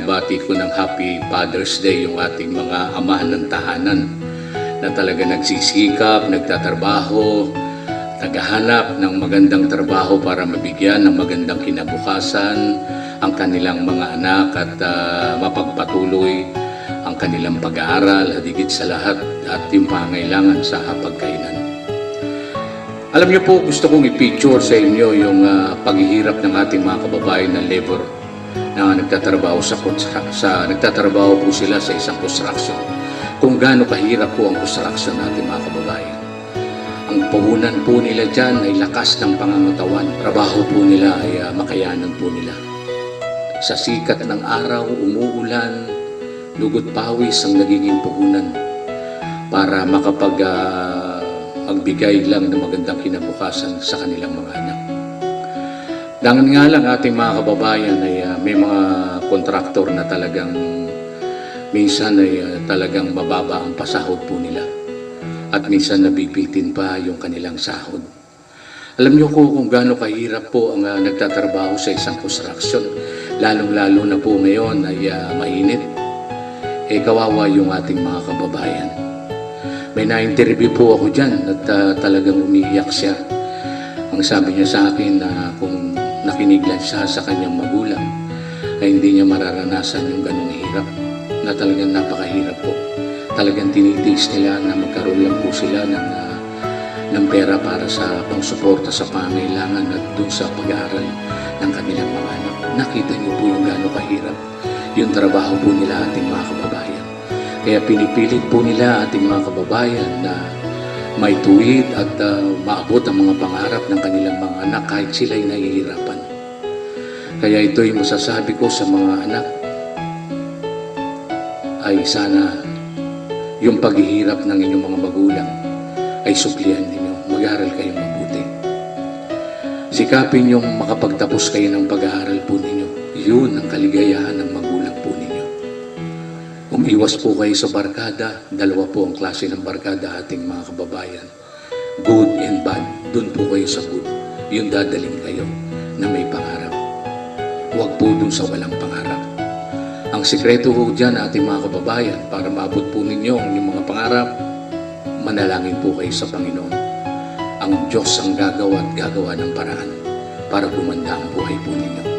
Bati ko ng Happy Father's Day yung ating mga amahan ng tahanan na talaga nagsisikap, nagtatrabaho, naghahanap ng magandang trabaho para mabigyan ng magandang kinabukasan ang kanilang mga anak at mapagpatuloy ang kanilang pag-aaral at higit sa lahat at yung pangailangan sa hapagkainan. Alam niyo po, gusto kong i-picture sa inyo yung paghihirap ng ating mga kababayan na labor na nagtatrabaho nagtatrabaho po sila sa isang construction. Kung gaano kahirap po ang construction natin mga kababayan. Ang puhunan po nila dyan ay lakas ng pangangatawan. Trabaho po nila ay makayanan po nila. Sa sikat ng araw, umuulan, lugod pawis ang nagiging puhunan para magbigay lang ng magandang kinabukasan sa kanilang mga anak. Dangan nga lang ating mga kababayan ay may mga kontraktor na talagang minsan ay talagang mababa ang pasahod po nila at minsan nabibitin pa yung kanilang sahod. Alam niyo kung gaano kahirap po ang nagtatrabaho sa isang construction, lalong-lalo na po ngayon ay mainit. Kawawa yung ating mga kababayan. May na-interview po ako dyan at talagang umiiyak siya. Ang sabi niya sa akin na kung nakinig lang siya sa kanyang magulang ay hindi niya mararanasan yung ganong hirap na talagang napakahirap po. Talagang tinitiis nila na magkaroon lang po sila ng pera para sa pangsuporta sa pangailangan at doon sa pag-aaral ng kanilang mga anak. Nakita niyo po yung gano'ng kahirap yung trabaho po nila ating mga kababayan. Kaya pinipilit po nila ating mga kababayan na may tuwid at maabot ang mga pangarap ng kanilang mga anak kahit sila'y nahihirapan. Kaya ito'y masasabi ko sa mga anak ay sana yung paghihirap ng inyong mga magulang ay suklihan ninyo. Mag-aaral kayong mabuti. Sikapin yung makapagtapos kayo ng pag-aaral po ninyo. Yun ang kaligayahan ng magulang po ninyo. Umiwas po kayo sa barkada. Dalawa po ang klase ng barkada ating mga kababayan. Good and bad. Doon po kayo sa good. Yun dadaling kayo na may pangarap. Huwag po doon sa walang pangarap. Ang sikreto po dyan ating mga kababayan para maabot po ninyo ang inyong mga pangarap, manalangin po kayo sa Panginoon. Ang Diyos ang gagawa at gagawa ng paraan para gumanda ang buhay po ninyo.